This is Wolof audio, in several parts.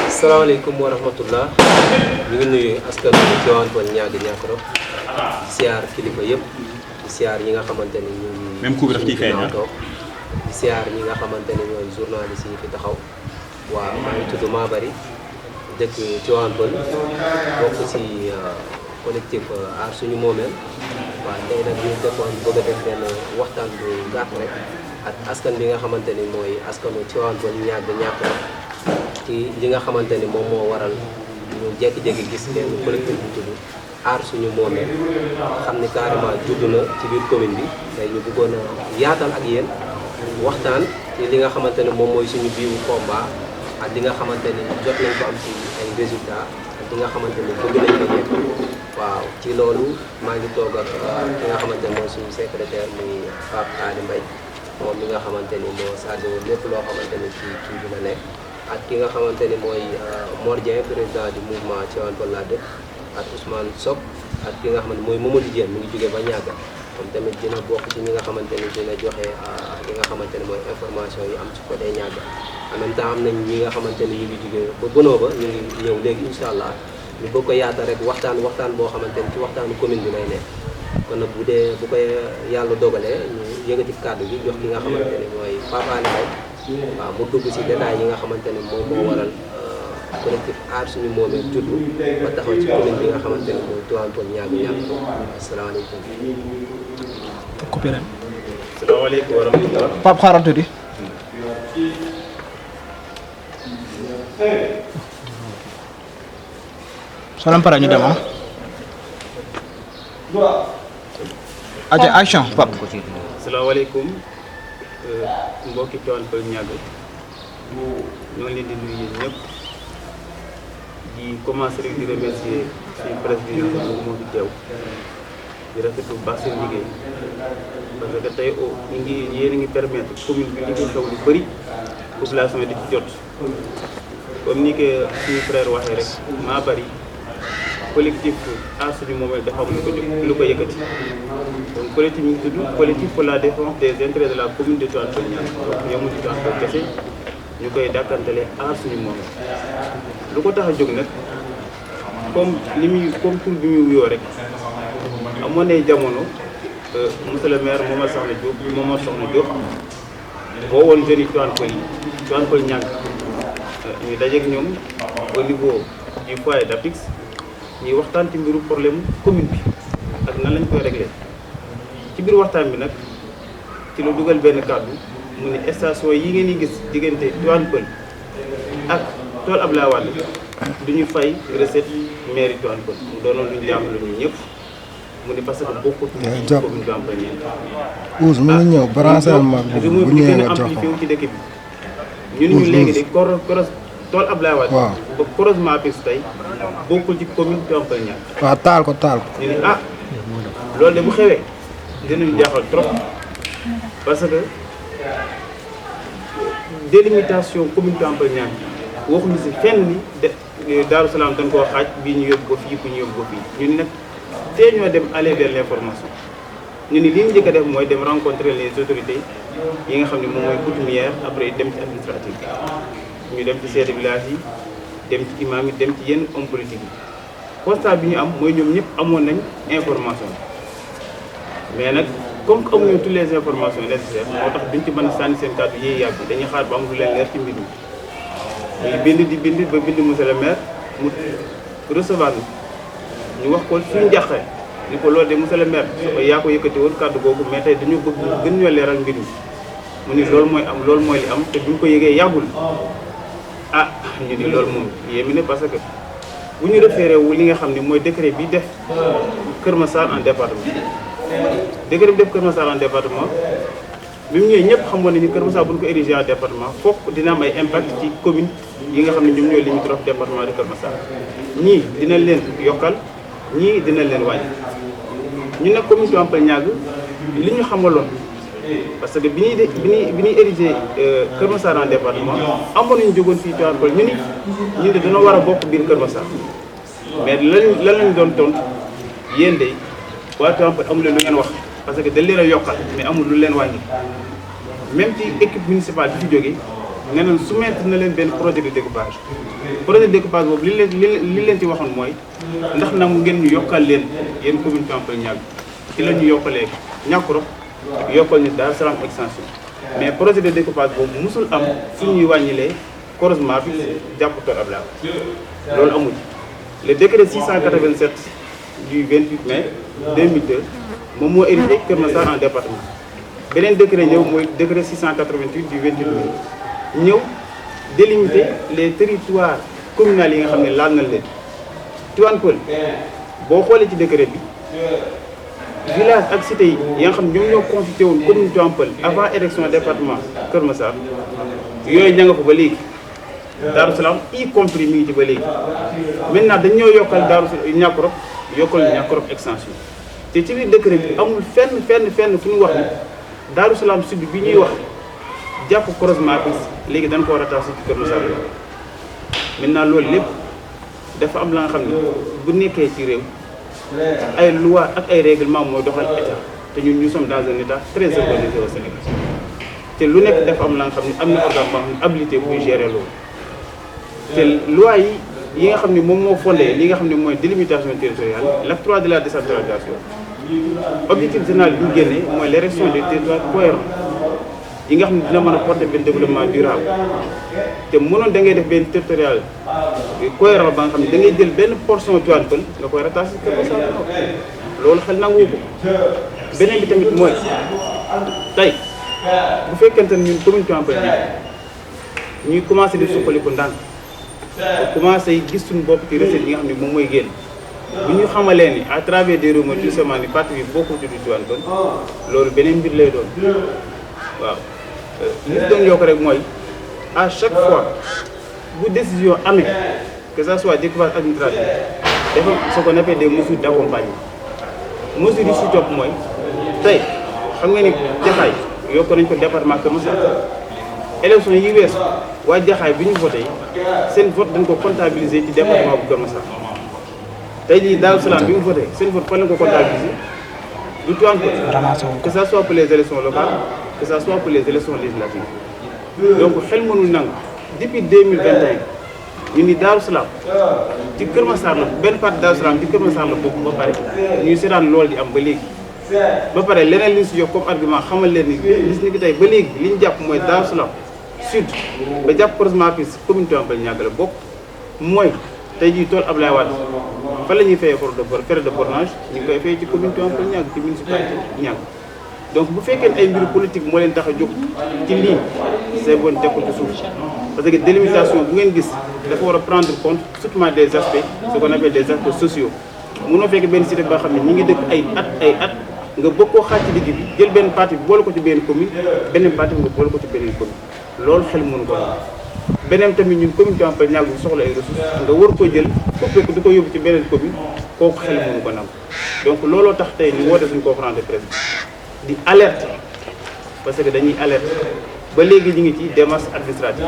Assalamualaikum warahmatullah. Ñu ngi nuyu askan wi Tivaouane Peulh Niaga Niakoro siyaar kilifa yëpp di siyaar ñi nga xamante ni ñu ngi même coup bi daf ciy feeñ di siyaar ñi nga xamante ni ñooy journaliste yi fi taxaw waaw maa ngi tudd Mabary dëkk Tivaouane Peulh bokk ci collectif aar suñu moomeel waaw tey nag ñu defoon bëgg a def benn waxtaan bu gàtt rek ak askan bi nga xamante ni mooy askanu Tivaouane Peulh Niaga Niakoro ci li nga xamante ni moom moo waral ñu jékki-jékki gis benn collectif bu tudd aar suñu moomeel xam ni carrément judd na ci biir commune bi tey ñu bëggoon a yaatal ak yéen waxtaan ci li nga xamante ne moom mooy suñu biiwu combat ak li nga xamante ni jot nañ ko am ci ay résultats ak li nga xamante ni bëgg nañ ko yegg waaw ci loolu maa ngi toog ak ki nga xamante ne mooy suñu secrétaire muy Pape Ali Mbaye moom mi nga xamante ni moo chargé woon lépp loo xamante ni ci kii bi la nekk ak ki nga xamante ni mooy Mor Dieng président du mouvement Tivaouane Peulh la dëkk ak Ousmane Sock ak ki nga xamante mooy Mamadou Dieng mu ngi jógee ba Niaga moom tamit dina bokk ci ñi nga xamante ni dina joxe li nga xamante ni mooy information yi am ci côté Niaga en même temps am nañ ñi nga xamante ni ñu ngi jógee ba Bono ba ñu ngi ñëw léegi incha allah ñu bëgg ko yaata rek waxtaan boo xamante ni ci waxtaanu commune bi lay nekk kon nag bu koy yàlla dogalee ñu yëngati kàddu gi jox ki nga xamante ni mooy Pape Ali Mbaye waaw mu dugg si détails yi nga xamante ne moom moo waral collectif aar suñu moomeel juddu ba taxaw ci commune bi nga xamante ne mooy Tivaouane Peulh Niaga Niakoro asalaamaaleykum. coupé ren. salaamaaleykum wa rahmatulah. Pape xaaral tuuti. soo leen paree ñu dem ah. action Pape. salaamaaleykum mbokki Tivaouane Peulh Niaga ñoo leen di nuyu yéen ñëpp di commencer rek di remercier suñu président bi moo fi teew di rafetlu bu baax seen liggéey parce que tey ñu ngi yéen a ngi permettre commune bi li fi xew lu bëri population di ci jot comme ni que suñu frère waxee rek Mabary collectif aar suñu moomeel dafa am lu ko yëkkati donc collectif ñu ngi tudd collectif pour la défense des intérêts de la commune de Tivaouane Peulh Niaga donc yemul ci Tivaouane Peulh kese ñu koy dàkkantale aar suñu moomeel lu ko tax a jóg nag comme tur bi muy wuyoo rek amoon na jamono monsieur le maire Momar Sokhna Diop boo woon jeunes yi Tivaouane Peulh Niaga ñu dajeeg ñoom au niveau du foyer d'Apix ñuy waxtaan ci mbiru problème commune bi ak nan lañ koy réglé ci biir waxtaan bi nag ci la dugal benn kàddu mu ne station yi ngeen di gis diggante Tivaouane Peulh ak tool Abdoulaye Wade du ñu fay recette mairie Tivaouane Peulh mu doonoon lu ñu jaaxle ñu ñëpp mu ne parce que bokkut ci commune Tivaouane Peulh Niaga. Ousse mu ngi ñëw branché ma bu ñëwee nga jox ko ci dëkk bi ñu léegi de tool Abdoulaye Wade ba croisement Apix tey bokkul ci commune Tivaouane Peulh Niaga. waaw taal ko ñu ne loolu de bu xewee dinañu jaaxal trop parce que délimitation commune Tivaouane Peulh Niaga waxuñu si fenn ni Daaru Salaam dañ koo xaaj bii ñu yóbbu ko fii bu ñu yóbbu ko fii ñu ni nag tey ñoo dem aller vers l'information ñu ni li ñu njëkk a def mooy dem rencontrer les autorités yi nga xam ne moom mooy coutumière après dem ci administratif ñu dem ci chef de village yi dem ci imam yi dem ci yenn homme politique yi constat bi ñu am mooy ñoom ñëpp amoon nañ information mais nag comme que amuñu toutes les informations nécessaires moo tax duñ ci mën a sànni seen kàddu yiy yàgg dañuy xaar ba am lu leen leer ci mbir mi ñuy bind ba bind monsieur le maire mu recevoir ñu wax ko suñu njàqare ni ko loolu de monsieur le maire yaa ko yëkkati woon kàddu googu mais tey dañu bëgg gën ñoo leeral mbir mi mu ni loolu mooy li am te buñ ko yëgee yàggul ñu ni loolu moom yéemi ne parce que bu ñu référé wu li nga xam ne mooy décret bi def Kër Massar en département décret bi def Kër Massar en département bi mu ñëwee ñëpp xamoon nañu Kër Massar bu ñu ko érigé en département fokk dina am ay impact ci commune yi nga xam ne ñoom ñooy limitrophe département de Kër Massar ñii dina leen yokkal ñii dina leen wàññi ñu nag commune Tivaouane Peulh Niaga li ñu xamaloon parce que bi ñuy érigé Kër Massar en département amoon nañu jógoon fii Tivaouane Peulh ñu de dana war a bokk biir Kër Massar mais lan lañ doon tontu yéen de waa Tivaouane Peulh amul leen lu ngeen wax parce que dañ leen a yokkal mais amul lu leen wàññi même ci équipe municipale bi fi jógee nee nañ soumettre na leen benn projet de découpage boobu li leen ci waxoon mooy ndax nag mu ngeen ñu yokkal leen yéen commune Tivaouane Peulh Niaga ci la ñu yokkalee Niakoulrab yokkal ñu Darou Salam extension mais projet de découpage boobu musul am fu ñuy wàññilee croisement bi jàpp Kër Ablaye loolu amul le décret 687 du 28 mai 2002 moom moo érigé Kër Massar en département beneen décret ñëw mooy décret 688 du 28 mai ñëw délimiter les territoires communaux yi nga xam ne laal na leen Tivaouane Peulh boo xoolee ci décret bi village ak cité yi nga xam ne ñoom ñoo constitué woon commune Tivaouane Peulh avant élection département Kër Massar yooyu ña nga fa ba léegi Darou Salam y compris mi ngi ci ba léegi maintenant dañ ñoo yokkal Niakoulrab yokkal Niakoulrab extension te ci biir décret bi amul fenn fu ñu wax ni Darou Salam sud bi ñuy wax jàpp croisement bi léegi dañ ko war a tax ci Kër Massar maintenant loolu lépp dafa am la nga xam ne bu nekkee ci réew ay loi ak ay règlement mooy doxal état te ñun ñu sommes dans un état très organisé au Sénégal te lu nekk dafa am la nga xam ne am na organe boo xam ne habilité buy gérer loolu te loi yi nga xam ne moom moo fondé li nga xam ne mooy délimitation territoriale l'acte 3 de la décentralisation objectif général bi ñu génnee mooy l'érection des territoires cohérents yi nga xam ne dina mën a porter benn développement durable te mënoon da ngay def benn territorial cohérent ba nga xam ne da ngay jël benn portion Tivaouane Peulh nga koy rattaché Kër Massar loolu xel nangu ko beneen bi tamit mooy tey bu fekkente ne ñun commune Tivaouane Peulh ñuy commencé di suqaliku ndànk commencé gis suñu bopp ci recette yi nga xam ne moom mooy génn bu ñu xamalee ni à travers des rumeurs tout simplement ni parti bi bokkul ci Tivaouane Peulh loolu beneen mbir lay doon waaw li doon yokk rek mooy à chaque fois bu décision amee que ça soit découpage administratif dafa ce qu'on appelle des mesures d'accompagnement mesures yi si topp mooy tey xam nga ni Jaxaay yokk nañ ko département Kër Massar élection yi weesu waa Jaxaay bi ñu voté seen vote dañ ko comptabiliser ci département bu Kër Massar tey jii Darou Salam bi mu voté seen vote fan lañ ko comptabiliser du Tivaouane Peulh que ça soit pour les élections locales que ça soit pour les élections législatives donc xel mënul nangu depuis 2021 ñu ni Darou Salam ci Kër Massar la benn partie Darou Salam ci Kër Massar la bokk ba pare ñuy seetaan loolu di am ba léegi ba pare leneen li ñu si yokk comme argument xamal leen ni gis ni ki tey ba léegi li ñu jàpp mooy Darou Salam sud ba jàpp croisement Pisse commune Tivaouane Peulh Niaga la bokk mooy tey jii tool Ablaye Wade fan la ñuy fayee frais de bornage ñu ngi koy fayee ci commune Tivaouane Peulh Niaga ci municipalité Niaga donc bu fekkee ay mbiru politique moo leen tax a jóg ci lii c'est bon tekkul ci suuf parce que délimitation bu ngeen gis dafa war a prendre compte surtout des aspects ce qu'on appelle des aspects sociaux mënoo fekk benn cité boo xam ne ñi ngi dëkk ay at nga bëgg koo xaaj ci digg bi jël benn partie bi boole ko ci benn commune beneen partie bi nga boole ko ci beneen commune loolu xel mënu ko beneen tamit ñun commune Tivaouane Peulh Niaga bu soxla ay ressources nga war ko jël coupé ko di ko yóbbu ci beneen commune kooku xel mënu ko nangu donc looloo tax tey ñu woote suñu conférence de presse di alerte parce que dañuy alerte ba léegi ñu ngi ci démarche administrative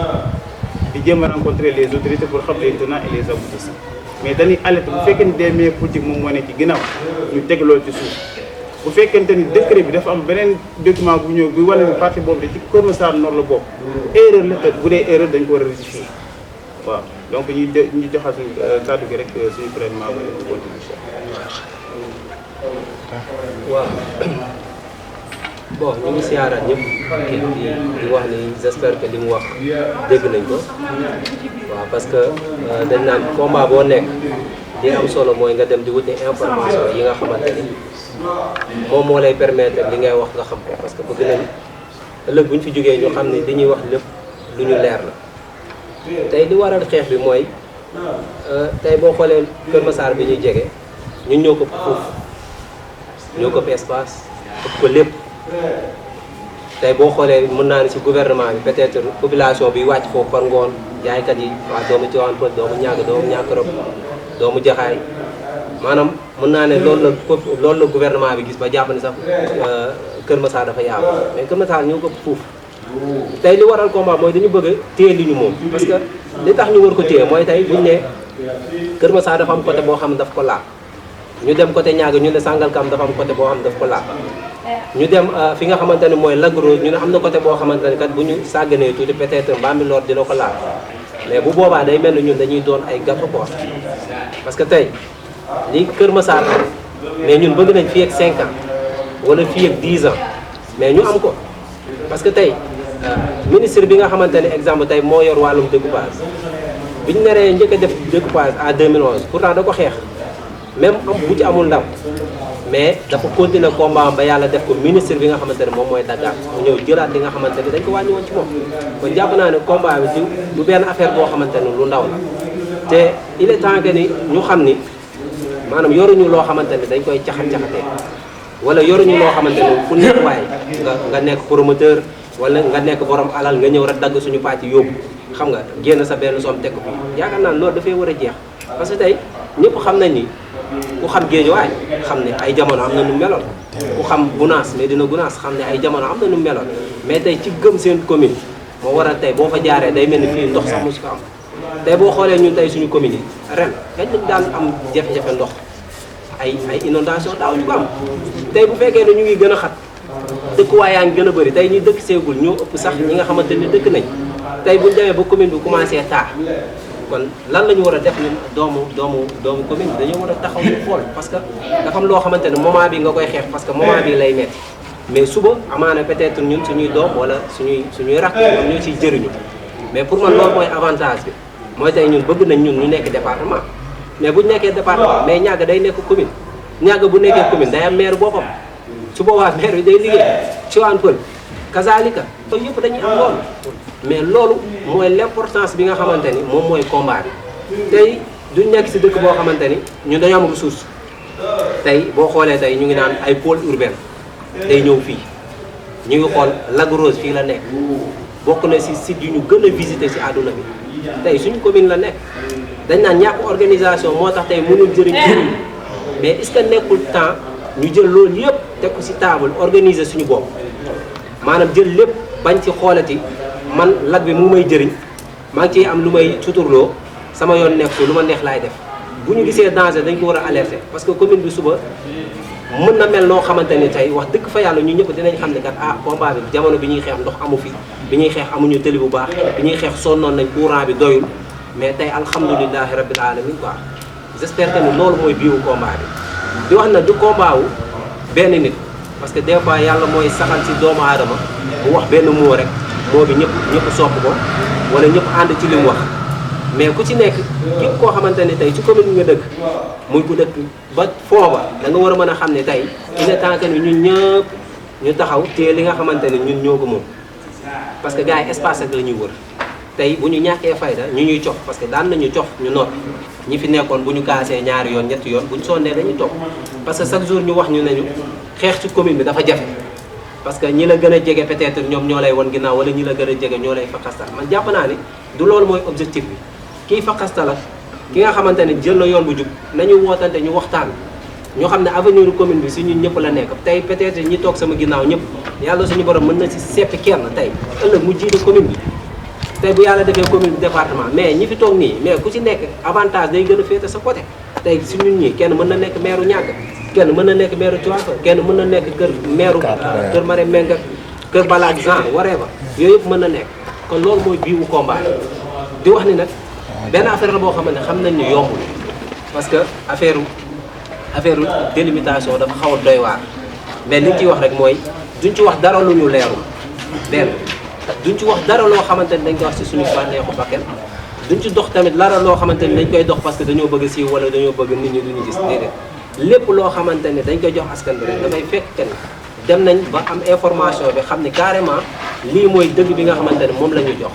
di jéem a rencontrer les autorités pour xam les tenants et les aboutissants mais dañuy alerte bu fekkee ni des maires politiques moom moo ne ci ginnaaw ñu teg loolu ci suuf bu fekkente ni décret bi dafa am beneen document bu ñëw bu wane ni parti boobu de ci Kër Massar Nord la bokk erreur la te bu dee erreur dañ ko war a rectifier waaw donc ñu joxaat suñu kàddu gi rek suñu président ba ñu contribution waaw bon ñu ngi siyaaraat ñëpp di wax ni j'espère que li mu wax dégg nañ ko waaw parce que dañ naan combat boo nekk li am solo mooy nga dem di wuti information yi nga xamante ni moom moo lay permettre li ngay wax nga xam ko parce que bëgg nañ ëllëg bu ñu fi jógee ñu xam ne li ñuy wax lépp lu ñu leer la tey li waral xeex bi mooy tey boo xoolee Kër Massar bi ñuy jege ñun ñoo ko fuuf ñoo ko fi espace ëpp ko lépp tey boo xoolee mën naa ne ci gouvernement bi peut-être population bi wàcc foofu par ngoon jaaykat yi waa doomu Tivaouane Peulh doomu Niaga doomu Niakoulrab doomu Jaxaay maanaam mën naa ne loolu la gouvernement bi gis ba jàpp ne sax Kër Massar dafa yaatu mais Kër Massar ñoo ko fuuf tey li waral combat mooy dañu bëgg a téye li ñu moom parce que li tax ñu war ko téye mooy tey buñu ne Kër Massar dafa am côté boo xam ne daf ko laal ñu dem côté Niaga ñu ne Sangalkam dafa am côté boo xam ne daf ko laal ñu dem fi nga xamante ne mooy Lac Rose ñu ne am na côté boo xamante ne kat bu ñu sàgganee tuuti peut-être Bambilor dina ko laal mais bu boobaa day mel ni ñun dañuy doon ay gâteau quoi parce que tey li Kër Massar mais ñun bëgg nañ fii ak 5 ans wala fii ak 10 ans mais ñu am ko parce que tey ministre bi nga xamante ne exemple tey moo yor wàllum découpage bi ñu naree njëkk a def découpage en 2011 pourtant da ko xeex même am bu ci amul ndam mais dafa continuer combat ba yàlla def ko ministre bi nga xamante ne moom mooy daggaat mu ñëw jëlaat li nga xamante ne dañ ko wàññi woon ci moom kon jàpp naa ne combat bi du benn affaire boo xamante ne lu ndaw la te il est temps que ni ñu xam ni maanaam yoruñu loo xamante ne dañ koy caxat-caxatee wala yoruñu loo xamante ne fu nekk waaye nga nekk promoteur wala nga nekk borom alal nga ñëw rek dagg suñu pàcc yóbbu xam nga génn sa benn somme teg ko fi yaakaar naa loolu dafay war a jeex parce que tey ñëpp xam nañ ni ku xam Géejawaay xam ne ay jamono am na nu meloon ku xam Gunaas Medina Gunaas xam ne ay jamono am na nu meloon mais tey ci gëm seen commune moo waral tey boo fa jaaree day mel ni fii ndox sax mosu ko am tey boo xoolee ñun tey suñu commune yi ren kañ lañ daan am jafe-jafe ndox ay inondation daaw ñu ko am tey bu fekkee ne ñu ngi gën a xat dëkkuwaay yaa ngi gën a bëri tey ñi dëkk seegul ñoo ëpp sax ñi nga xamante ni dëkk nañ tey buñ demee ba commune bi commencé taa kon lan la ñu war a def ñun doomu commune bi dañoo war a taxaw ñu xool parce que dafa am loo xamante ne moment bi nga koy xeex parce que moment bi lay metti mais suba amaana peut-être ñun suñuy doom wala suñuy rakk ñoom ñoo ciy jëriñu mais pour man loolu mooy avantage bi mooy tey ñun bëgg nañ ñun ñu nekk département mais bu ñu nekkee département mais ñàgg day nekk commune ñàgg bu nekkee commune day am maire boppam su boobaa maire bi day liggéey Tivaouane Peulh kazalika loolu yëpp dañuy am loolu mais loolu mooy l'importance bi nga xamante ni moom mooy combat bi tey duñ nekk si dëkk boo xamante ni ñun dañoo am ressource tey boo xoolee tey ñu ngi naan ay pôle urbain day ñëw fii ñu ngi xool Lac Rose fii la nekk bokk na si site yu ñu gën a visité si àdduna bi tey suñu commune la nekk dañ naan ñàkk organisation moo tax tey mënul jëriñ mais est-ce que nekkul temps ñu jël loolu yëpp teg ko si table organiser suñu bopp maanaam jël lépp bañ ci xoolati man Lac bi mu may jëriñ maa ngi ciy am lu may suturloo sama yoon nekk lu ma neex laay def bu ñu gisee danger dañ ko war a alerter parce que commune bi suba mën na mel noo xamante ni tey wax dëgg fa yàlla ñu ñëpp dinañ xam ne kat combat bi jamono bi ñuy xeex ndox amu fi bi ñuy xeex amuñu tëli bu baax bi ñuy xeex sonnoon nañ courant bi doyul mais tey alhamdulilahi rabbil alamin quoi j'espère que ni loolu mooy biiwu combat bi di wax na du combat wu benn nit parce que des fois yàlla mooy saxal si doomu aadama bu wax benn mot rek moo bi ñëpp sopp ko wala ñëpp ànd ci li mu wax mais ku ci nekk képp koo xamante ne tey ci commune nga dëkk muy ku dëkk ba fooba da nga war a mën a xam ne tey il est temps que ñun ñëpp ñu taxaw te li nga xamante ne ñun ñoo ko moom parce que gars yi espace ak la ñuy wër tey bu ñu ñàkkee fayda ñu ñuy cof parce que daan nañu cof ñu noot ñi fi nekkoon bu ñu kaasee ñaari yoon ñetti yoon bu ñu sonnee dañuy toog parce que chaque jour ñu wax ñu nañu xeex ci commune bi dafa jafe parce que ñi la gën a jege peut-être ñoom ñoo lay won ginnaaw wala ñi la gën a jege ñoo lay faqastal man jàpp naa ni du loolu mooy objectif bi kii faqastal ak ki nga xamante ne jël na yoon bu jub nañu wootante ñu waxtaan ñoo xam ne avenir commune bi si ñun ñëpp la nekk tey peut-être ñi toog sama ginnaaw ñëpp yàlla suñu borom mën na si seppi kenn tey ëllëg mu jiite commune bi tey bu yàlla defee commune bi département mais ñi fi toog nii mais ku ci nekk avantage day gën a féete sa côté tey si ñun ñii kenn mën na nekk maire ñàgg kenn mën na nekk maire Tivaouane kenn mën na nekk kër maire kër Marème Menga kër Balaak Jean whatever yooyu yëpp mën na nekk kon loolu mooy biiwu combat di wax ni nag benn affaire la boo xamante ne xam nañ ni yombul parce que affaire délimitation dafa xaw a doy waar mais li ñu ciy wax rek mooy duñ ci wax dara lu ñu leerul benn duñ ci wax dara loo xamante ni dañ koy wax ci suñu bànneexu bakkan duñ ci dox tamit dara loo xamante ni dañ koy dox parce que dañoo bëgg siiw wala dañoo bëgg nit ñi duñu gis déedéet lépp loo xamante ne dañ koy jox askan bi rek dafay fekk que ni dem nañ ba am information bi xam ni carrément lii mooy dëgg bi nga xamante ne moom la ñu jox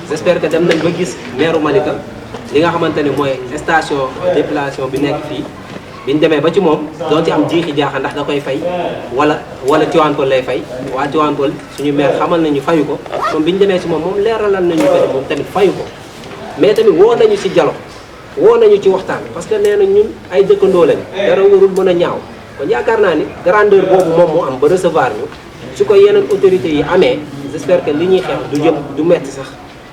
j'espère que dem nañ ba gis maire Malika li nga xamante ne mooy station d'épilation bi nekk fii biñ demee ba ci moom doon ci am jiixi jaaxa ndax da koy fay wala Tivaouane Peulh lay fay waa Tivaouane Peulh suñu maire xamal nañu fayu ko moom biñu demee ci moom leeralal nañu ko moom tamit fayu ko mais tamit woo nañu ci dialogue woo nañu ci waxtaan parce que nee na ñun ay dëkkandoo lañ dara warul mën a ñaaw kon yaakaar naa ni grandeur boobu moom moo am ba recevoir ñu su ko yeneen autorités yi amee j'espère que li ñuy xeex du metti sax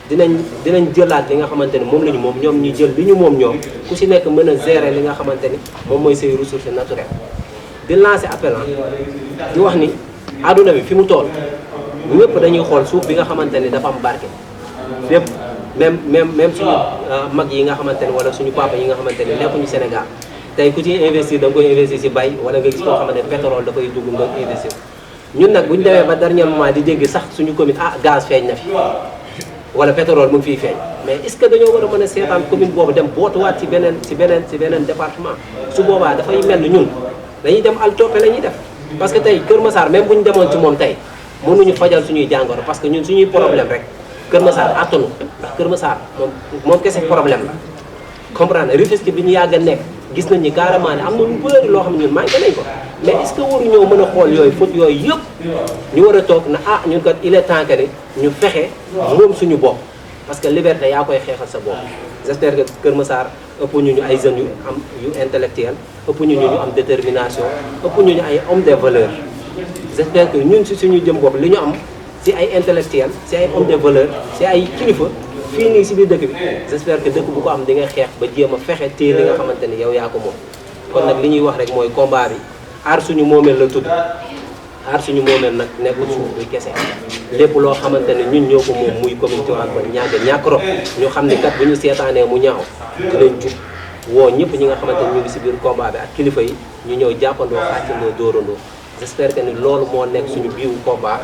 dinañ jëlaat li nga xamante ni moom la ñu moom ñoom ñu jël li ñu moom ñoom ku si nekk mën a gérer li nga xamante ni moom mooy say ressources naturelles di lancer appel di wax ni àdduna bi fi mu toll ñëpp dañuy xool suuf bi nga xamante ni dafa am barke fépp même suñu mag yi nga xamante ni wala suñu papa yi nga xamante ni nekkuñu Sénégal tey ku ci investir da nga koy investir si bay wala nga gis koo xamante ne pétrole dafay dugg nga investir ñun nag bu ñu demee ba dernier moment di dégg sax suñu commune gaz feeñ na fi wala pétrole mu ngi fiy feeñ mais est-ce que dañoo war a mën a seetaan commune boobu dem bootuwaat ci beneen département su boobaa dafay mel ni ñun dañuy dem al toppe la ñuy def parce que tey Kër Massar même bu ñu demoon ci moom tey mënuñu fajal suñuy jàngoro parce que ñun suñuy problème rek Kër Massar attanu ndax Kër Massar moom kese problème la comprendre Rufisque bi ñu yàgg a nekk gis nañ ni carrément ne am na lu bëri loo xam ne ñun manqué nañ ko mais est-ce que waruñoo mën a xool yooyu faute yooyu yëpp ñu war a toog na ñun kat il est temps que ñu fexe moom suñu bopp parce que liberté yaa koy xeexal sa bopp j'espère que Kër Massar ëpp ñu ay jeunes yu intellectuel ëpp ñu am détermination ëpp ñu ay hommes de valeur j'espère que ñun si suñu jëm bopp li ñu am si ay intellectuel si ay hommes de valeur si ay kilifa fii nii si biir dëkk bi j'espère que dëkk bu ko am di nga xeex ba jéem a fexe téye li nga xamante ni yow yaa ko moom kon nag li ñuy wax rek mooy combat bi aar suñu moomeel la tudd aar suñu moomeel nag nekkul suuf buy kese lépp loo xamante ne ñun ñoo ko moom muy commune Tivaouane Peulh ñàkk rop ñu xam ni kat bu ñu seetaanee mu ñaaw dinañ jug woo ñëpp ñi nga xamante ni ñu ngi si biir combat bi ak kilifa yi ñu ñëw jàppandoo xàccandoo dóorandoo j'espère que ni loolu moo nekk suñu biiwu combat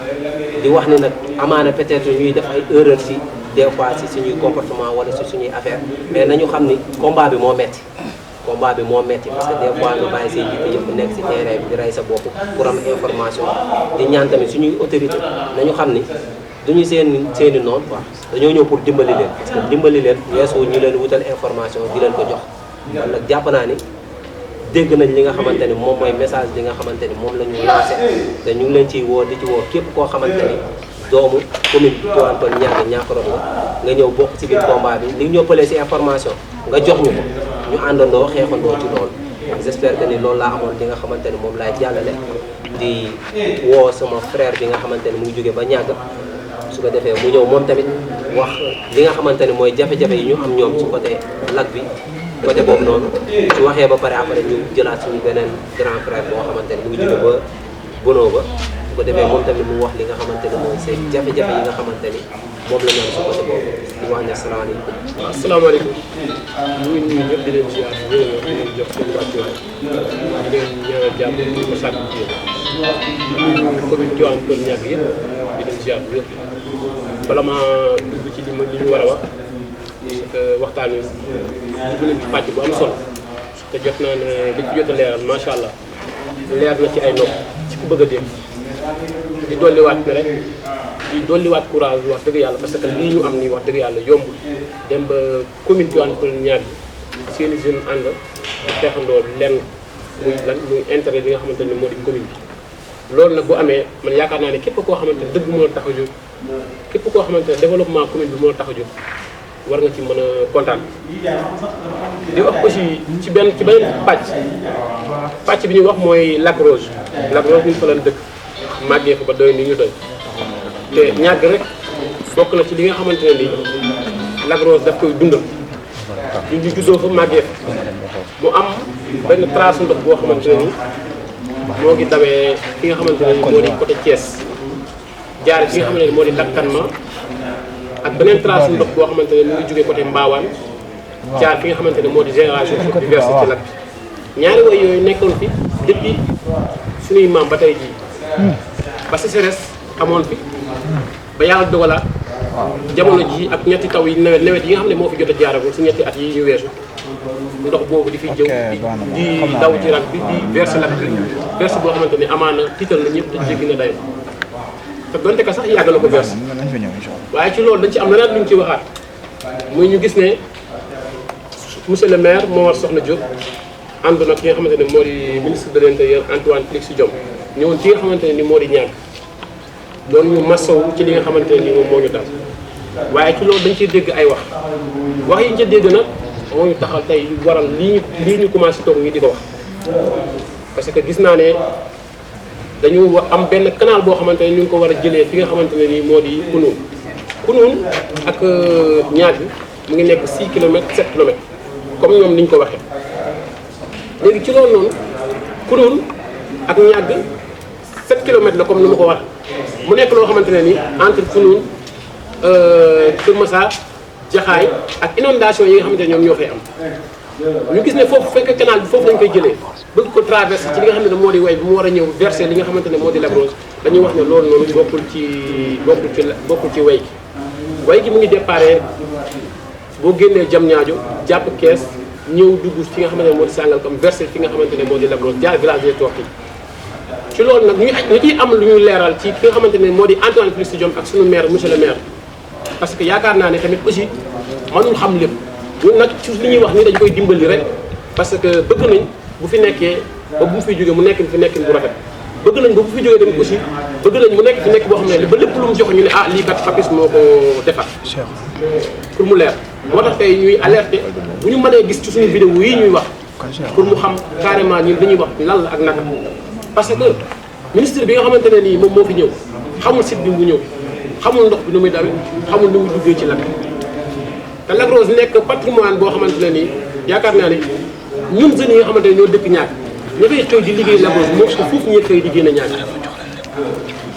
di wax ni nag amaana peut-être ñuy def ay erreur si des fois si suñuy comportement wala si suñuy affaire mais nañu xam ni combat bi moo metti parce que des fois nga bàyyi say yitte yëpp nekk si terrain bi di rey sa bopp pour am information di ñaan tamit suñuy autorité nañu xam ni duñu seeni noonu quoi dañoo ñëw pour dimbali leen parce que dimbali leen weesu ñu leen wutal information di leen ko jox kon nag jàpp naa ni dégg nañ li nga xamante ni moom mooy message bi nga xamante ni moom la ñu lancé te ñu ngi leen ciy woo di ci woo képp koo xamante ni doomu commune Tivaouane Peulh ñàkk rop nga ñëw bokk ci biir combat bi li ñu ñëppalee ci information nga jox ñu ko ñu àndandoo xeexandoo ci loolu j'espère que ni loolu laa amoon li nga xamante ni moom laay jàllale di woo sama frère bi nga xamante ni mu ngi jógee ba ñàgg su ko defee mu ñëw moom tamit wax li nga xamante ni mooy jafe-jafe yi ñu am ñoom ci côté lac bi côté boobu noonu su waxee ba pare après ñu jëlaat suñu beneen grand frère boo xamante ni mu ngi jóge ba Bono ba su ko defee moom tamit mu wax li nga xamante ni mooy seen jafe-jafe yi nga xamante ni moom la ñu am si côté boobu di wax ne asalaamaaleykum. asalaamaaleykum ñu ngi nuyu ñëpp di leen ziar di leen jox seen wàccuwaay di leen ñaanal jàmm di ko sàkku ci yéen di nuyu commune Tivaouane Peulh ñàkk yëpp di leen ziar bu yëpp bala maa dugg ci li ñu war a wax parce que waxtaan wi dugg nañ ci pàcc bu am solo te jot naa ne li ci jot a leeral macha allah leer na ci ay nopp ci ku bëgg a dégg di dolliwaat ne rek di dolliwaat courage wax dëgg yàlla parce que lii ñu am nii wax dëgg yàlla yombul dem ba commune Tivaouane Peulh ñaar bi seen i jeunes ànd di xeexandoo lenn muy intérêt bi nga xamante ne moo di commune bi. loolu nag bu amee man yaakaar naa ne képp koo xamante ne dëgg moo tax a jóg képp koo xamante ne développement commune bi moo tax a jóg war nga ci mën a kontaan. di wax aussi ci beneen pàcc bi ñuy wax mooy Lac Rose ñu fa lan dëkk màggee fa ba doy ni ñu doy te ñàgg rek bokk na ci li nga xamante ne nii Lac Rose daf koy dundal ñu juddoo fa màggee fa mu am benn trace ndox boo xamante ne nii moo ngi dawee fi nga xamante ne nii moo di côté Thiès jaar fi nga xamante ne moo di Dakkanma ak beneen trace ndox boo xamante ne mu ngi jógee côté Mbawaan jaar fi nga xamante ne moo di génération di versé ci lac bi ñaari way yooyu nekkoon fi depuis suñuy maam ba tey jii ba sécheresse amoon fi ba yàlla dogalaat jamono ji ak ñetti taw yi nawet yi nga xam ne moo fi jot a jaaragul si ñetti at yi ñu weesu ndox boobu di fi jëw di daw ci lac bi di versé lac bi versé boo xamante ne amaana tiital na ñëpp te jéggi na dayo te donte ka sax yàgg na ko versé waaye ci loolu dañ ci am leneen lu ñu ci waxaat muy ñu gis ne monsieur le maire Momar Sokhna Diop ànd nag ki nga xamante ne moo di ministre de l'intérieur Antoine Félix Diome ñëwoon ci nga xamante ne ni moo di ñàkk doon ñu masawu ci li nga xamante ne ni moom moo ñu dal waaye ci loolu dañ ciy dégg ay wax yi ñu ca dégg nag moo ñu taxal tey waral lii ñu commencé toog ñi di ko wax parce que gis naa ne dañu am benn canal boo xamante ne ñu ngi ko war a jëlee fi nga xamante ne nii moo di Kounoune ak ñaag bi mu ngi nekk 6 kilomètres 7 kilomètres comme ñoom ni ñu ko waxee léegi ci loolu noonu Kounoune ak ñàgg 7 kilomètres la comme ni ma ko wax mu nekk loo xamante ne ni entre Foundiougne Kër Massar Jaxaay ak inondation yi nga xamante ne ñoom ñoo fay am ñu gis ne foofu fekk canal bi foofu lañ koy jëlee bëgg ko traversé ci li nga xam ne moo di way bi mu war a ñëw versé li nga xamante ne moo di Lac Rose dañuy wax ne loolu noonu bokkul ci way gi mu ngi déparé boo génnee Diamniadio jàpp Kees ñëw dugg fi nga xamante ne moo di Sangalkam versé fi nga xamante ne moo di Lac Rose jaar village des Tortues ci loolu nag ñu ciy am lu ñuy leeral ci ki nga xamante ne moo di Antoine Félix Diome ak suñu maire monsieur le maire parce que yaakaar naa ne tamit aussi mënul xam lépp ñun nag ci li ñuy wax nii dañ koy dimbali rek parce que bëgg nañ bu fi nekkee ba bu mu fiy jógee mu nekk fi nekkin bu rafet bëgg nañ ba bu fi jógee tamit aussi bëgg nañ mu nekk fi nekk boo xam ne ba lépp lu mu joxe ñu ne ah lii kat Papis moo ko defar pour mu leer moo tax tey ñuy alerter bu ñu mënee gis ci suñu vidéo yi ñuy wax pour mu xam carrément ñun dañuy wax lan la ak naka parce que ministre bi nga xamante ne nii moom moo fi ñëw xamul site bi mu ñëw xamul ndox bi nu muy dawee xamul nu muy duggee ci Lac te Lac Rose nekk patrimoine boo xamante ne nii yaakaar naa ne ñun jeunes yi nga xamante ne ñoo dëkk ñaar ña fay xëy di liggéey Lac Rose moo ko foofu ñee xëy di génn ñaar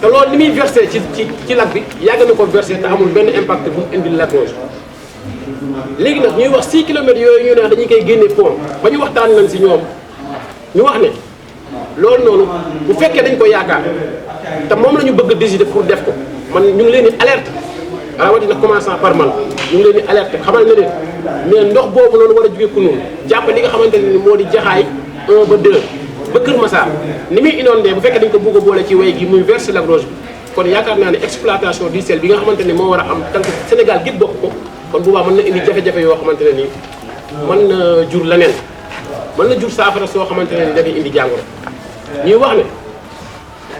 te loolu ni muy versé ci lac bi yàgg na ko versé te amul benn impact bu mu indil Lac Rose léegi nag ñuy wax 6 kilomètres yooyu ñu ne dañuy koy génne pont ba ñu waxtaan nañ si ñoom ñu wax ne loolu noonu bu fekkee dañ ko yaakaar te moom la ñu bëgg a décider pour def ko man ñu ngi leen di alerte rawatina commençant par man ñu ngi leen di alerte xamal na leen mais ndox boobu noonu war a jógee Kounoune jàpp li nga xamante ne ni moo di Jaxaay 1 ba 2 ba Kër Massar ni muy inondé bu fekkee dañ ko bëgg a boole ci way gi muy verser Lac Rose bi kon yaakaar naa ne exploitation du sel bi nga xamante ne moo war a am tant que Sénégal gépp bokk ko kon bu baax mën na indi jafe-jafe yoo xamante ne nii mën na jur leneen mën na jur saafara soo xamante ne ni dafay indi jàngoro ñuy wax ne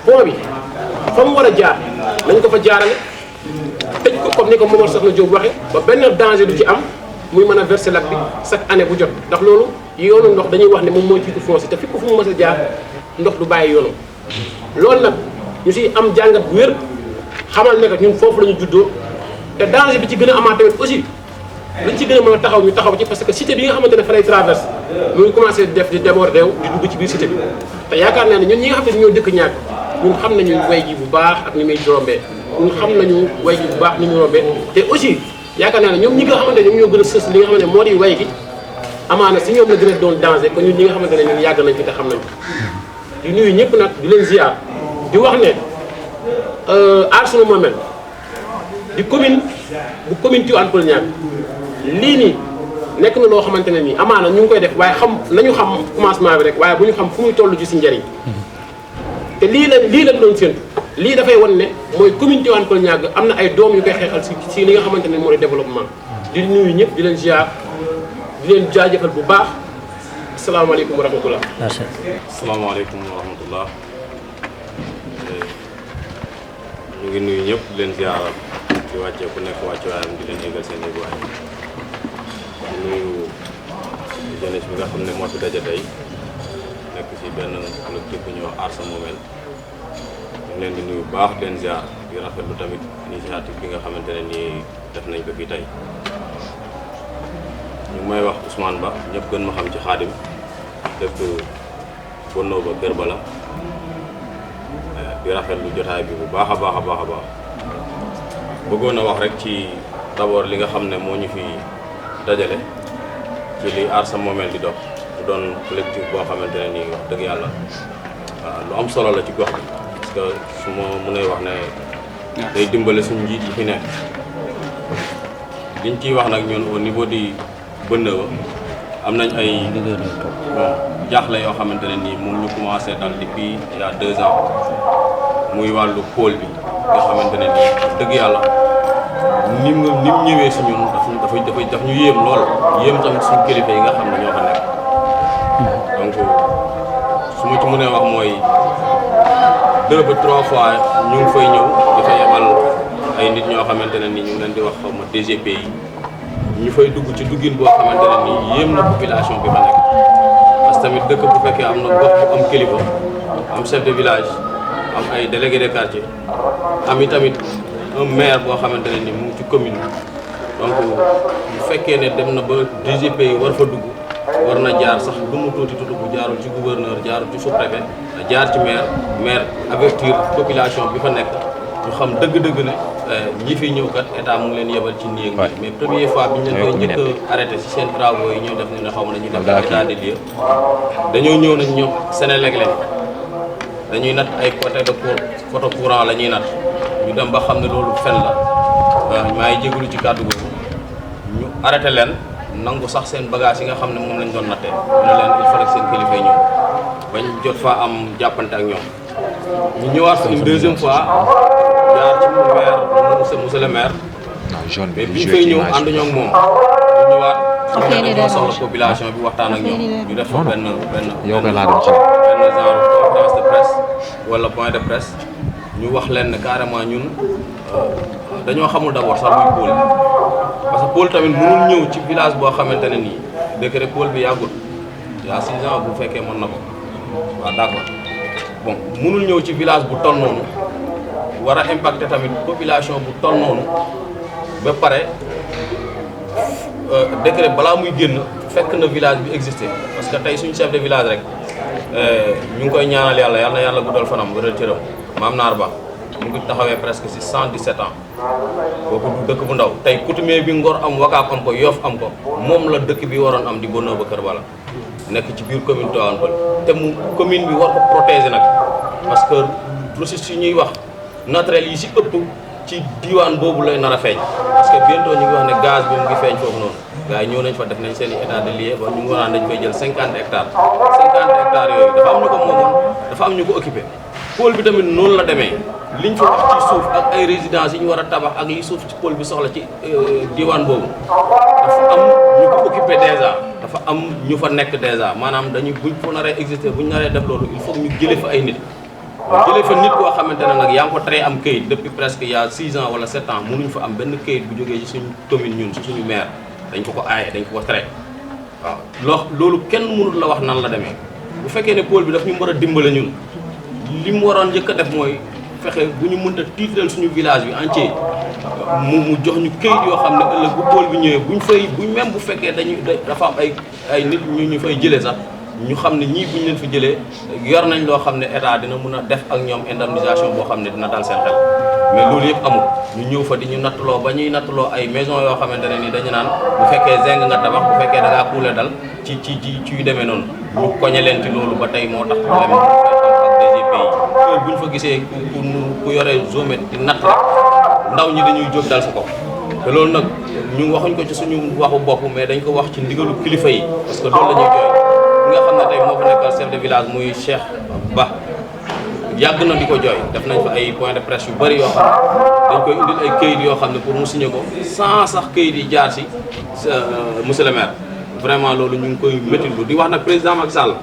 pont bi fa mu war a jaar nañ ko fa jaarale tëj ko comme ni ko Momar Soxna Diop waxe ba benn danger du ci am muy mën a verser lac bi chaque année bu jot ndax loolu yoonu ndox dañuy wax ne moom mooy titre foncier te fi ko fu mu mës a jaar ndox du bàyyi yoonam loolu nag ñu siy am jàngat bu wér xamal ne que ñun foofu la ñu juddoo te danger bi ci gën a amaat tamit aussi luñ ci gën a mën a taxaw ñu taxaw ci parce que cité bi nga xamante ne fa lay traverse muy commencé def di déborder di dugg ci biir cité bi te yaakaar naa ne ñun ñi nga xam ne ñoo dëkk ñàkk ñun xam nañu way gi bu baax ak ni muy rombee ñun xam nañu way gi bu baax ni muy rombee te aussi yaakaar naa ne ñoom ñi nga xamante ne ñoom ñoo gën a sës li nga xamante ne moo di way gi amaana si ñoom la gën a doon danger kon ñun ñi nga xamante ne ñun yàgg nañ fi te xam nañ ko di nuyu ñëpp nag di leen ziar di wax ne aar sunu moomeel di commune bu commune Tivaouane Peulh Niaga lii nii nekk na loo xamante ne nii amaana ñu ngi koy def waaye xam nañu xam commencement bi rek waaye bu ñu xam fu muy toll ci si njëriñ te lii lañ doon séntu lii dafay wan ne mooy commune Tivaouane Peulh Niaga am na ay doom yu koy xeexal si li nga xamante ne moo di développement di nuyu ñëpp di leen ziar di leen jaajëfal bu baax asalaamaaleykum wa rahmatullah. asalaamaaleykum wa rahmatullah ñu ngi nuyu ñëpp di leen ziar di wàccee ku nekk wàcce waayam di leen yëgal seen yëguwaay di nuyu jeunesse bi nga xam ne moo fi daje tey nekk ci benn collectif bu ñuy wax Aar Sa Moomeel ñu leen di nuyu bu baax di leen ziar di rafetlu tamit initiative bi nga xamante ne nii def nañ ko fii tey ñu may wax Ousmane Ba ñëpp gën ma xam ci Xaadim dëkk Bonno ba Kër Bala di rafetlu jotaay bi bu baax a baax a baax a baax bëggoon a wax rek ci d'abord li nga xam ne moo ñu fi dajale ci li Aar Sa Moomeel di dox mu doon collectif boo xamante ne nii wax dëgg yàlla lu am solo la ci gox bi parce que su ma mënee wax ne day dimbale suñu njiit yi fi nekk liñ ciy wax nag ñun au niveau di bënn ba am nañ ay jaaxle yoo xamante ne nii moom ñu commencé dal depuis il y a 2 ans muy wàllu pôle bi nga xamante ne nii dëgg yàlla ni mu ñëwee si ñun daf ñu yéem lool yéem tamit suñu kilifa yi nga xam ne ñoo fa nekk donc su ma ci mënee wax mooy 2 ba 3 fois ñu ngi fay ñëw dafa yebal ay nit ñoo xamante ne nii ñu ngi leen di wax xaw ma DGP yi ñu fay dugg ci duggin boo xamante ne nii yéem na population bi fa nekk parce que tamit dëkk bu fekkee am na gox bu am kilifa am chef de village am ay délégué de quartier am i tamit un maire boo xamante ne ni mu ngi ci commune donc bu fekkee ne dem na ba DGP yi war fa dugg war na jaar sax lu mu tuuti bu jaarul ci gouverneur jaarul ci sous-préfet jaar ci maire avertir population bi fa nekk ñu xam dëgg-dëgg ne ñi fi ñëw kat état mu ngi leen yebal ci néeg mais première fois bi ñu leen koy njëkk a arrêté ci seen travaux yi ñuy def ne xaw ma ne ñu def état des lieux dañoo ñëw nañ ñoom Sénélec leen dañuy nat ay côté de photo courant la ñuy nat ñu dem ba xam ne loolu fen la maa ngi jégalu ci kàddu googu ñu arrêté leen nangu sax seen bagage yi nga xam ne moom lañ doon nattee ñu ne leen il fallait seen kilifa ñëw bañ jot fa am jàppante ak ñoom ñu ñëwaat fa une deuxième fois jaar ci maire monsieur le maire mais bi ñu fay ñëw ànduñoo ak moom ñu ñëwaat xam ne dañoo soxla population bi waxtaan ak ñoom ñu def fa benn genre conférence de presse wala point de presse ñu wax leen ne carrément ñun dañoo xamul d'abord sax luy pôle parce que pôle tamit mënul ñëw ci village boo xamante ne nii décret pôle bi yàggul yaa 6 ans bu fekkee mën na ko waaw d'accord bon mënul ñëw ci village bu toll noonu war a impacter tamit population bu toll noonu ba pare décret balaa muy génn fekk na village bi existé parce que tey suñu chef de village rek ñu ngi koy ñaanal yàlla yal na yàlla guddal fanam wëral cëram maam Naar Ba mu ngi taxawee presque ci 117 ans kooku du dëkk bu ndaw tey coutumier bi Ngor am Wakaam am ko Yoff am ko moom la dëkk bi waroon am di Bonheur ba Kër Bala nekk ci biir commune Tivaouane Peulh te mu commune bi war ko protéger nag parce que ressources yi ñuy wax naturel yi ci ëpp ci diwaan boobu lay nar a feeñ parce que bientôt ñu ngi wax ne gaz bi mu ngi feeñ foofu noonu gars yi ñëw nañ fa def nañ seen i état de lieu ba ñu ngi wax dañ koy jël 50 hectares 50 hectares yooyu dafa am ñu ko moomoon dafa am ñu ko occupé pôle bi tamit noonu la demee liñ fa wax ci suuf ak ay résidences yi ñu war a tabax ak li suuf ci pôle bi soxla ci diwaan boobu dafa am ñu ko occupé déjà dafa am ñu fa nekk déjà maanaam dañu buñ fa naree exister buñ naree def loolu il faut ñu jëlee fa ay nit jëlee fa nit koo xamante ne nag yaa ngi ko tere am këyit depuis presque il y a 6 ans wala 7 ans mënuñ fa am benn këyit bu jógee ci suñu commune ñun ci suñu maire dañ ko aaye dañ ko tere waaw loolu kenn mënul la wax nan la demee bu fekkee ne pôle bi daf ñu war a dimbale ñun li mu waroon njëkk a def mooy fexe bu ñu mënta tiitral suñu village bi entier mu jox ñu këyit yoo xam ne ëllëg bu pôle bi ñëwee buñ même bu fekkee dafa am ay nit ñu fay jëlee sax ñu xam ne ñii bu ñu leen fi jëlee yor nañ loo xam ne état dina mën a def ak ñoom indemnisation boo xam ne dina dal seen xel mais loolu yëpp amul ñu ñëw fa di ñu nattaloo ba ñuy nattaloo ay maison yoo xamante ne ni dañu naan bu fekkee zeng nga tabax bu fekkee da ngaa kuule dal ci yu demee noonu ñu koñe leen ci loolu ba tey moo tax problème bi ak DGP yi heure bu ñu fa gisee ku yore géomètre di natt rek ndaw ñi dañuy jóg dal sa kaw te loolu nag ñu waxuñ ko ci suñu waxu bopp mais dañ ko wax ci ndigalu kilifa yi parce que loolu la ñuy jooy nga xam ne tey moo fa nekkal chef de village muy Cheikh Ba yàgg na di ko jooy def nañ fa ay point de presse yu bëri yoo xam ne dañ koy indil ay këyit yoo xam ne pour mu signer ko sans sax këyit yi jaar si monsieur le maire vraiment loolu ñu ngi koy méttilu di wax nag président Macky Sall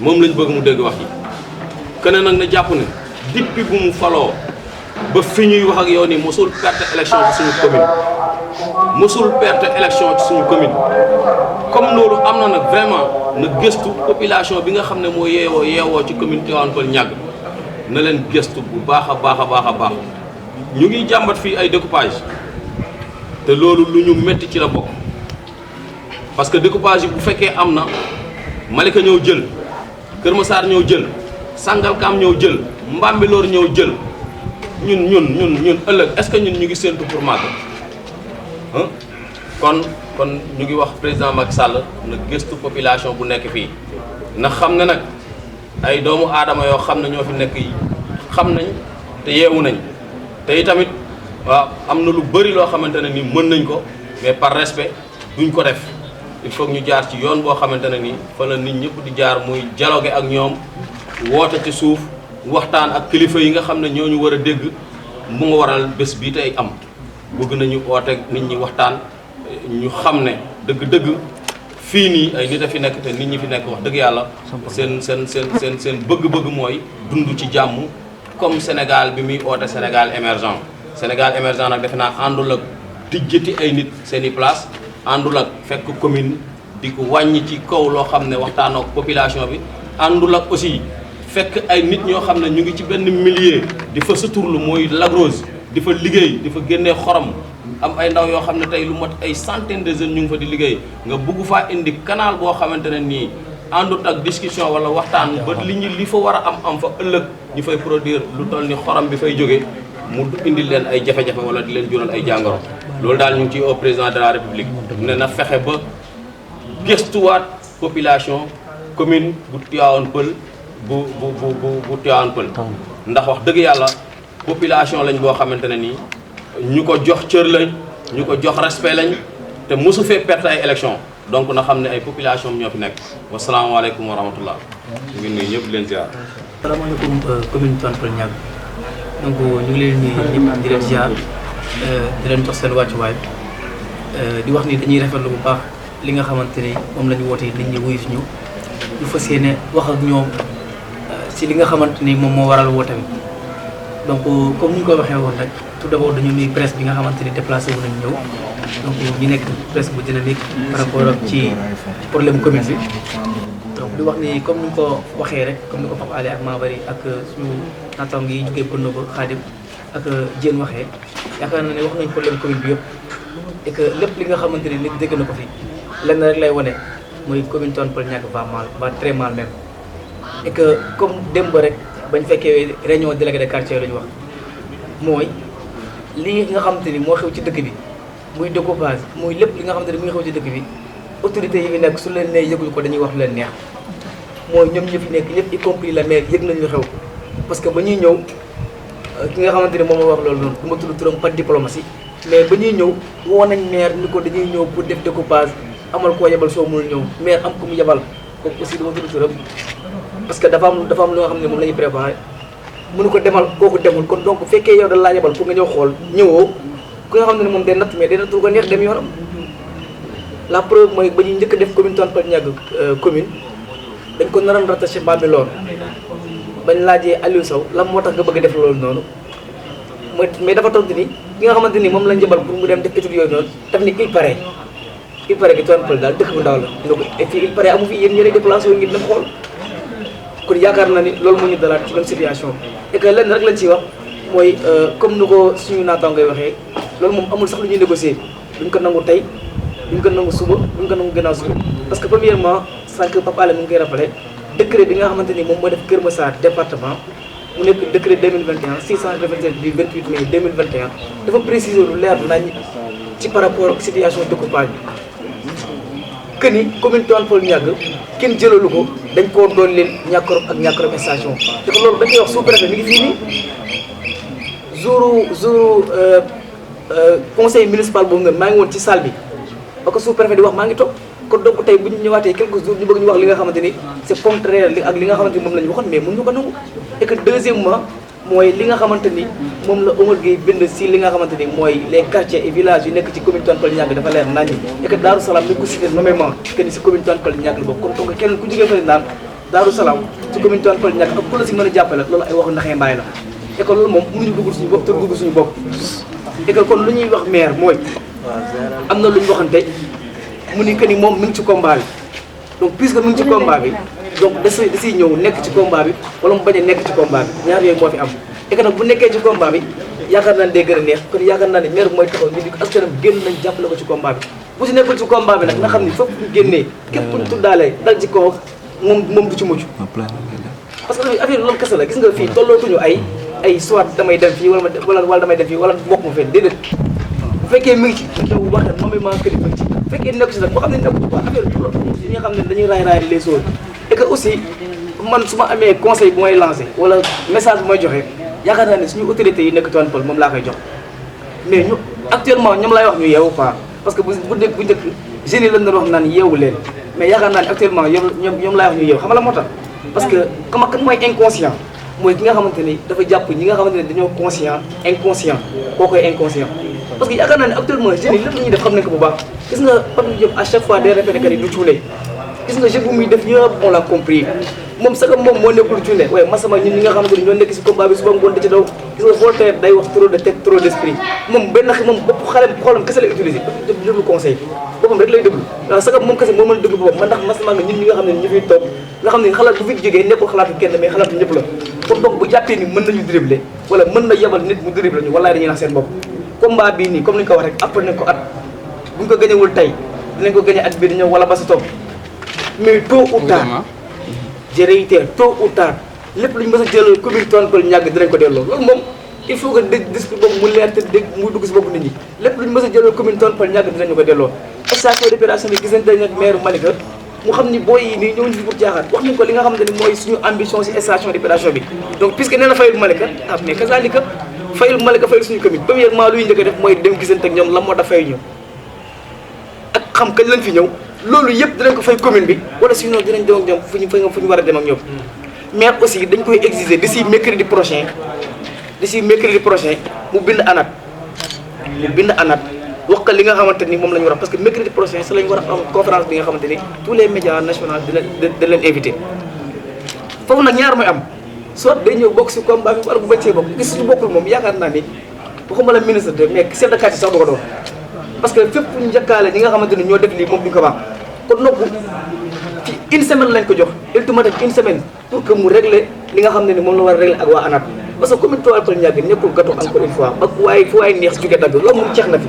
moom lañ bëgg mu dégg wax yi keneen nag na jàpp ne depuis bu mu faloo ba fi ñuy wax ak yow nii mosul perte élection ci suñu commune mosul perte élection ci suñu commune comme loolu am na nag vraiment na gëstu population bi nga xam ne moo yeewoo ci commune Tivaouane Peulh ñàgg na leen gëstu bu baax a baax ñu ngi jàmbat fii ay découpage te loolu lu ñu métti ci la bokk parce que découpage yi bu fekkee am na Malika ñëw jël Kër Massar ñëw jël Sangalkam ñëw jël Mbambilor ñëw jël ñun ëllëg est-ce que ñun ñu ngi séntu pour màgg kon ñu ngi wax président Macky Sall na gëstu population bu nekk fii na xam ne nag ay doomu aadama yoo xam ne ñoo fi nekk yi xam nañ te yeewu nañ te itamit waaw am na lu bëri loo xamante ne ni mën nañ ko mais par respect duñ ko def il faut ñu jaar ci yoon boo xamante ne ni fa la nit ñëpp di jaar muy dialogue ak ñoom woote ci suuf waxtaan ak kilifa yi nga xam ne ñooñu war a dégg mu nga waral bés bii tey am bëgg nañu oote nit ñi waxtaan ñu xam ne dëgg-dëgg fii nii ay nit a fi nekk te nit ñi fi nekk wax dëgg yàlla seen bëgg-bëgg mooy dund ci jàmm comme Sénégal bi muy oote Sénégal émergent nag defe naa àndul ak dijjati ay nit seen i place àndul ak fekk commune di ko wàññi ci kaw loo xam ne waxtaanoo ak population bi àndul ak aussi fekk ay nit ñoo xam ne ñu ngi ci benn milieu di fa suturlu mooy Lac Rose di fa liggéey di fa génnee xorom am ay ndaw yoo xam ne tey lu mat ay centaine de jeunes ñu ngi fa di liggéey nga bugg faa indi canal boo xamante ne nii àndut ak discussion wala waxtaan ba li fa war a am fa ëllëg ñu fay produire lu toll ni xorom bi fay jóge mu indil leen ay jafe-jafe wala di leen jural ay jàngoro loolu daal ñu ngi ciy au président de la république ne na fexe ba gëstuwaat population commune bu Tivaouane Peulh bu Tivaouane Peulh ndax wax dëgg yàlla population lañ boo xamante ne nii ñu ko jox cër lañ ñu ko jox respect lañ te mosu fee perte ay élection donc na xam ne ay population ñoo fi nekk wasalaamaaleykum wa rahmatullah ñu ngi nuyu ñëpp di leen ziar. salaamaaleykum commune Tivaouane Peulh Niaga donc ñu ngi leen nuyu ñëpp di leen ziar di leen jox seen wàccuwaay di wax ni dañuy rafetlu bu baax li nga xamante ni moom la ñu woote nit ñi wuyu si ñu fas yéene wax ak ñoom si li nga xamante ni moom moo waral woote bi donc comme ni ñu ko waxee woon rek tout d'abord dañu nuyu presse bi nga xamante ni déplacé wu nañ ñëw donc ñu nekk presse bu dynamique par rapport ak ci problème commune bi donc di wax ni comme ni ñu ko waxee rek comme ni ko Pape Alé ak Mabary ak suñu naataango yi jógee Borno ba Khadim ak Diène waxee yaakaar na ne wax nañ problème commune bi yëpp et que lépp li nga xamante ni nit dégg na ko fi lenn rek lay wane mooy commune Tivaouane Peulh Niaga va très mal même et que comme démb rek bañ fekkee réunion délégué de quartier la ñu wax mooy li nga xamante ni moo xew ci dëkk bi muy découpage muy lépp li nga xamante ni muy xew ci dëkk bi autorités yi fi nekk su leen nee yëguñu ko dañuy wax lu leen neex mooy ñoom ñi fi nekk ñëpp y compris la maire yëg nañu xew parce que ba ñuy ñëw ki nga xamante ni moom moo wax loolu noonu du ma tudd turam pas diplomatie mais ba ñuy ñëw woo nañ maire ni ko dañuy ñëw pour def découpage amal koo yebal soo mënul ñëw maire am ko mu yebal kooku aussi du ma tudd turam parce que dafa am lu nga xam ne moom la ñuy préparé mënu ko demal kooku demul kon donc fekkee yow da laa yebal pour nga ñëw xool ñëwoo ku nga xam ne moom day natt mais day natt lu ko neex dem yoonam la preuve mooy ba ñuy njëkk def commune Tivaouane Peulh Niaga commune dañ ko naroon rattaché Bambilor bañ laajee Aliou Sow lan moo tax nga bëgg a def loolu noonu mais dafa tontu ni ki nga xamante ni moom lañ jëbal pour mu dem def étude yooyu noonu daf ni il paraît que Tivaouane Peulh daal dëkk bu ndaw la donc et puis il paraît amu fi yéen ñeneen déplacé wu ngir dem xool kon yaakaar naa ni loolu moo ñu dalaat ci même situation et que lenn rek lañ ciy wax mooy comme ni ko suñu naataango ngay waxee loolu moom amul sax lu ñuy négocier duñ ko nangu tey duñ ko nangu suba duñ ko nangu gannaaw suba parce que premièrement sànq Pape Alé mu ngi koy rappelé décret bi nga xamante ni moom moo def Kër Massar département mu nekk décret 2021 687 du 28 mai 2021 dafa préciser lu leer nañ ci par rapport ak situation découpage bi que ni commune Tivaouane Peulh Niaga kenn jëlalu ko dañ koo doon leen ñàkkarom ak ñàkkarom station te que loolu dañ koy wax sous-préfet mi ngi fii nii jour conseil municipal boobu nga maa ngi woon ci salle bi ba ko sous-préfet di wax maa ngi toog kon donc tey bu ñu ñëwaatee quelques jours ñu bëgg ñu wax li nga xamante ni c'est contraire ak li nga xamante ni moom la ñu waxoon mais mënuñu ko nangu et que deuxièmement mooy li nga xamante ni moom la Omar Gueye bind si li nga xamante ni mooy les quartiers et villages yu nekk ci commune Tivaouane Peulh Niaga dafa leer naññi et que Darou Salam ni ko cité nommément que ni si commune Tivaouane Peulh Niaga la bokk kon donc keneen ku jógee fële naan Darou Salam ci commune Tivaouane Peulh Niaga ak ku la si mën a jàppale loolu ay waxu naxee mbaay la et que loolu moom mënuñu duggul suñu bopp te duggul suñu bopp et que kon lu ñuy wax maire mooy am na lu ñu waxante mu ni que ni moom mi ngi ci combat bi donc puisque mi ngi ci combat bi donc da siy ñëw nekk ci combat bi wala mu bañ a nekk ci combat bi ñaar yooyu moo fi am et que nag bu nekkee ci combat bi yaakaar naa ne day gën a neex kon yaakaar naa ne maire bi mooy taxaw nit ñi askanam génn nañ jàppale ko ci combat bi bu si nekkul ci combat bi nag nga xam ni foofu ñu génnee képp ku ñu tuddaalee dal ci kaw moom du ci mujj parce que affaire loolu kese la gis nga fii tollootuñu ay soit damay dem fii wala damay dem fii wala bokk ma fenn déedéet bu fekkee mi ngi ci daw wax ne moom maa këri mi ngi ci bu fekkee nekk ci nag moo xam ne nekku ci quoi affaire yi nga xam ne dañuy raay les choses et que aussi man su ma amee conseil bu may lancé wala message bu may joxe yaakaar naa ne suñu autorités yi nekk Tivaouane Peulh moom laa koy jox mais ñu actuellement ñoom laay wax ñu yeewu quoi parce que bu njëkk jeunes yi lañ doon wax naan yeewu leen mais yaakaar naa ne actuellement ñoom laay wax ñu yeewu xam nga la moo tax parce que comment kan mooy inconscient mooy ki nga xamante ni dafa jàpp ñi nga xamante ne dañoo inconscient koo koy inconscient parce que yaakaar naa ne actuellement jeunes yi lépp la ñuy def xam nañ ko bu baax gis nga Pape Diop à chaque fois day répété que ni du cuune gis nga jeune bu muy def yëpp on l'a compris moom sax moom moo nekkul cuune waaye masama ñun ñi nga xamante ni ñoo nekk si combat bi suba ngoon da ci daw gis nga Voltaire day wax trop de tête trop d'esprit moom benn moom bopp xoolam kese la utiliser déglu conseil boppam rek lay déglu waaw sagam moom kese moo mën a déglu boppam man ndax masement nga ñun ñi nga xam ne ñu fiy toog nga xam ne xalaat bu fi jógee nekkul xalaatu kenn mais xalaatu ñëpp la kon donc bu jàppee ni mën nañu dribbler wala mën na yebal nit mu dribbler ñu wallaay dañuy nax seen bopp combat bii nii comme ni ñu ko wax rek après nañ ko at buñ ko gañewul tey dinañ ko gañe at bii di ñëw wala ba sa toog mais tôt ou tard je réitère tôt ou tard lépp lu ñu mës a jël commune Tivaouane Peulh ñàgg dinañ ko delloo loolu moom il faut que discours boobu mu leer te dégg muy dugg si bopp nit ñi lépp lu ñu mës a jël commune Tivaouane Peulh ñàgg dinañu ko delloo station d'opération bi gis nañ dañ nag maire Malika mu xam ni booy yi nii ñëw ñu fi pour jaaxaat wax nañ ko li nga xamante ni mooy suñu ambition si station d'opération bi donc puisque nee na fayul Malika ah mais kazalika fayul Malika fayul suñu commune premièrement luy njëkk a def mooy dem gisante ak ñoom lan moo tax fay ñu ak xam kañ lañ fi ñëw loolu yëpp dinañ ko fay commune bi wala sinon dinañ dem ak ñoom fu ñu war a dem ak ñoom mais aussi dañ koy exiger d'ici mercredi prochain mu bind ANAT wax ko li nga xamante ni moom la ñu war a parce que mercredi prochain si la ñu war a am conférence bi nga xamante ni tous les médias nationaux da leen invité foofu nag ñaar mooy am soit day ñëw bokk si combat bi wala bu bañ see bokk gis su bokkul moom yaakaar naa ni waxuma la ministre de mais chef de quartier sax du ko doon parce que fépp ñu njëkkaale ñi nga xamante ni ñoo def lii moom duñu ko baax kon noppu ci une semaine lañ ko jox ultimatum une semaine pour que mu régler li nga xam ne ni moom la war a régler ak waa ANAT parce que commune Tivaouane Peulh Niaga nekkul gâteau encore une fois ba waaye fu waay neex jóge dagg loolu moom jeex na fi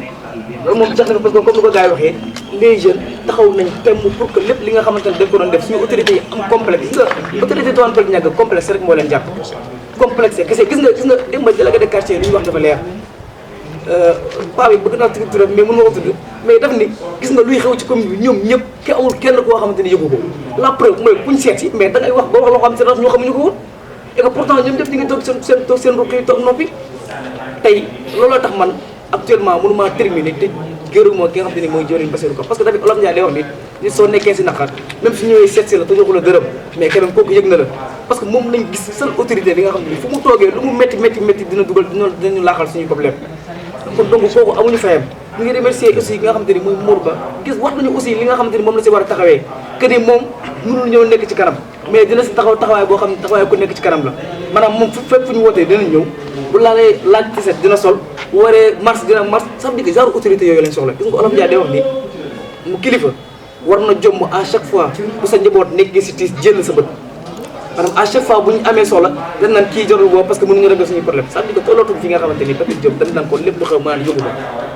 parce que comme ni ko gars yi waxee les jeunes taxaw nañ temm pour que lépp li nga xamante ne dañ ko doon def suñu autorités yi am complexe gis nga autorité Tivaouane Peulh Niaga complexe rek moo leen jàpp complexe kese gis nga démb délégué de quartier li ñu wax dafa leer paa bi bëgg naa tudd turam mais mën ma ko tudd mais daf ni gis nga luy xew ci commune bi ñoom ñëpp ke amul kenn koo xamante ni yëgu ko la preuve mooy kuñ seet si mais da ngay wax ba wax loo xam ne ñoo xamuñu ko woon et que pourtant ñoom ñëpp ñu ngi toog seen ruq yi toog noppi tey looloo tax man actuellement mënu maa terminer te gërëmoo ki nga xam ne ni mooy jëriñ Bassirou Ka parce que tamit Olof Ndiaye day wax nit soo nekkee si naqar même su ñëwee seet si la te joxu la dërëm mais quand même kooku yëg na la parce que moom lañ gis seule autorité bi nga xam ne ni fu mu toogee lu mu métti dina dugal dinañu laaxal suñu problème kon donc kooku amuñu fayam ñu ngi remercier aussi ki nga xamante ni mooy Mour Ba gis wax nañu aussi li nga xamante ni moom la si war a taxawee que ni moom mënul ñëw nekk ci kanam mais dina si taxawaay boo xam ne taxawaay ku nekk ci kanam la maanaam moom fépp fu ñu wootee dinañ ñëw bu laalee laaj ci set dina sol bu waree mars dina mars ça veut dire que genre autorité yooyu lañ soxla gis nga Olof Ndiaye day wax ni mu kilifa war na jomm à chaque fois bu sa njaboot nekkee si tiis jël sa bët maanaam à chaque fois bu ñu amee soxla dañ naan kii jarul boobu parce que mënuñu régler suñu problème ça veut dire que tollootuñ fi nga xamante ni Papis Diop dañ naan ko lépp lu xew maanaam yóbbu ko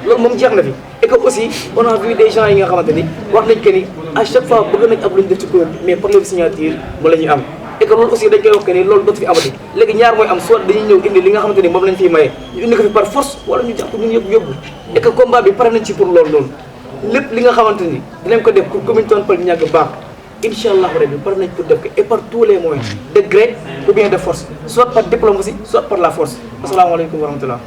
loolu moom jeex na fi et que aussi on a vu des gens yi nga xamante ni wax nañ que ni à chaque fois bëgg nañ ab lu ñu def ci commune mais problème signature ba la ñuy am et que loolu aussi dañ koy wax que ni loolu dootu fi amati léegi ñaar mooy am soit dañuy ñëw indi li nga xamante ni moom lañ fiy maye ñu indi ko fi par force wala ñu jàpp ñun yëpp yóbbu et que combat bi pare nañ ci pour loolu noonu lépp li nga xamante ni dinañ ko def pour commune Tivaouane Peulh Niaga baax incha allah rabbi pare nañ pour def ko et par tous les moyens de gré ou bien de force soit par diplomatie soit par la force asalaamaaleykum wa rahmatullah